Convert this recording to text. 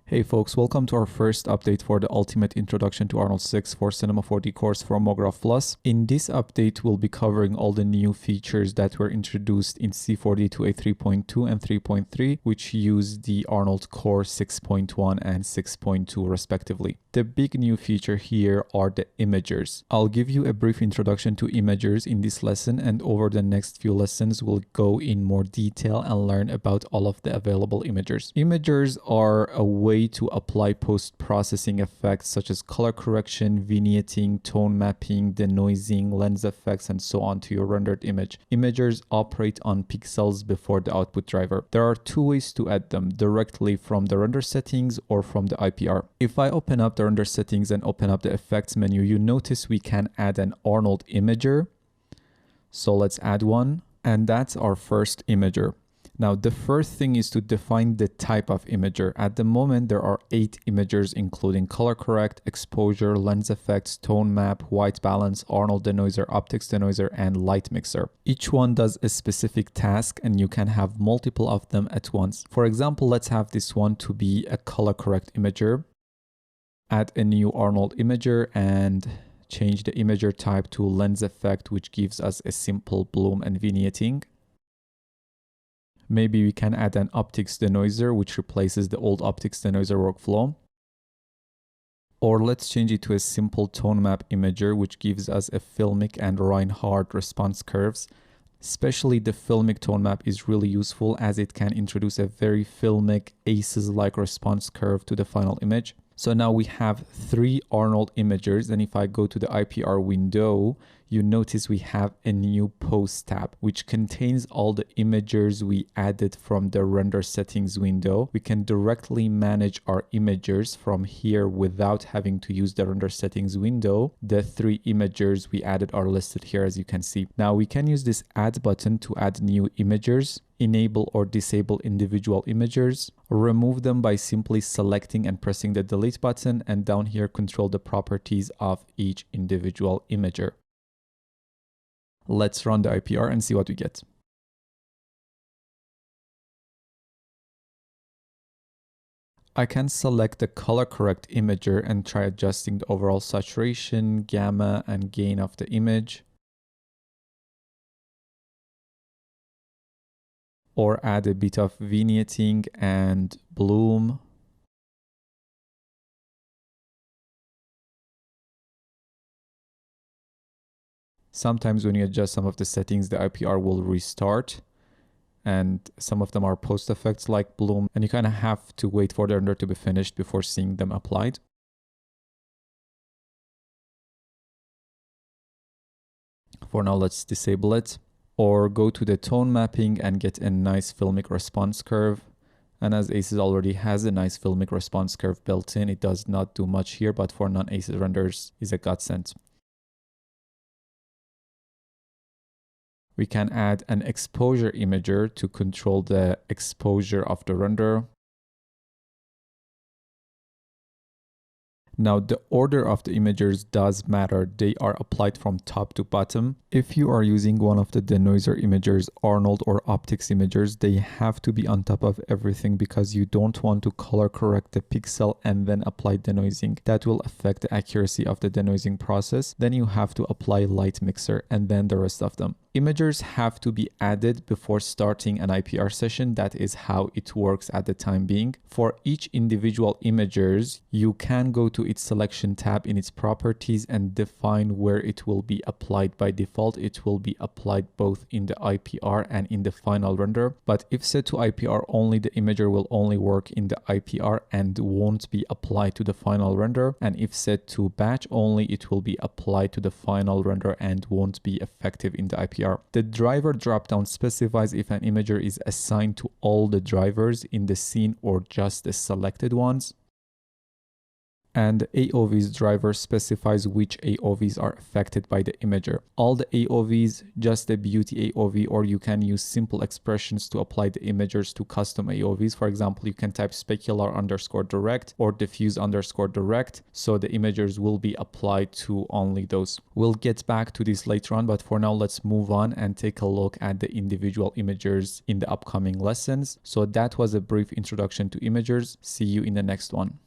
Hey folks, welcome to our first update for the Ultimate Introduction to Arnold 6 for Cinema 4D course from MoGraph Plus. In this update, we'll be covering all the new features that were introduced in C4D2A 3.2 and 3.3, which use the Arnold Core 6.1 and 6.2 respectively. The big new feature here are the imagers. I'll give you a brief introduction to imagers in this lesson, and over the next few lessons, we'll go in more detail and learn about all of the available imagers. Imagers are a way to apply post-processing effects such as color correction, vignetting, tone mapping, denoising, lens effects, and so on to your rendered image. Imagers operate on pixels before the output driver. There are two ways to add them, directly from the render settings or from the IPR. If I open up the render settings and open up the effects menu, you notice we can add an Arnold imager. So let's add one, and that's our first imager. Now, the first thing is to define the type of imager. At the moment, there are 8 imagers, including color correct, exposure, lens effects, tone map, white balance, Arnold denoiser, optics denoiser, and light mixer. Each one does a specific task, and you can have multiple of them at once. For example, let's have this one to be a color correct imager. Add a new Arnold imager and change the imager type to lens effect, which gives us a simple bloom and vignetting. Maybe we can add an optics denoiser, which replaces the old optics denoiser workflow. Or let's change it to a simple tone map imager, which gives us a filmic and Reinhardt response curves. Especially the filmic tone map is really useful as it can introduce a very filmic ACES-like response curve to the final image. So now we have 3 Arnold imagers, and if I go to the IPR window, you notice we have a new post tab, which contains all the imagers we added from the render settings window. We can directly manage our imagers from here without having to use the render settings window. The 3 imagers we added are listed here, as you can see. Now we can use this add button to add new imagers, enable or disable individual imagers, remove them by simply selecting and pressing the delete button, and down here control the properties of each individual imager. Let's run the IPR and see what we get. I can select the color correct imager and try adjusting the overall saturation, gamma, and gain of the image. Or add a bit of vignetting and bloom. Sometimes when you adjust some of the settings, the IPR will restart, and some of them are post effects like bloom, and you kind of have to wait for the render to be finished before seeing them applied. For now, let's disable it. Or go to the tone mapping and get a nice filmic response curve. And as ACES already has a nice filmic response curve built in, it does not do much here, but for non-ACES renders is a godsend. We can add an exposure imager to control the exposure of the render. Now, the order of the imagers does matter. They are applied from top to bottom. If you are using one of the denoiser imagers, Arnold or optics imagers, they have to be on top of everything because you don't want to color correct the pixel and then apply denoising. That will affect the accuracy of the denoising process. Then you have to apply light mixer and then the rest of them. Imagers have to be added before starting an IPR session. That is how it works at the time being. For each individual imagers, you can go to its selection tab in its properties and define where it will be applied. By default, it will be applied both in the IPR and in the final render. But if set to IPR only, the imager will only work in the IPR and won't be applied to the final render. And if set to batch only, it will be applied to the final render and won't be effective in the IPR. The driver dropdown specifies if an imager is assigned to all the drivers in the scene or just the selected ones. And the AOV's driver specifies which AOVs are affected by the imager. All the AOVs, just the beauty AOV, or you can use simple expressions to apply the imagers to custom AOVs. For example, you can type specular_direct or diffuse_direct, so the imagers will be applied to only those. We'll get back to this later on, but for now let's move on and take a look at the individual imagers in the upcoming lessons. So that was a brief introduction to imagers. See you in the next one.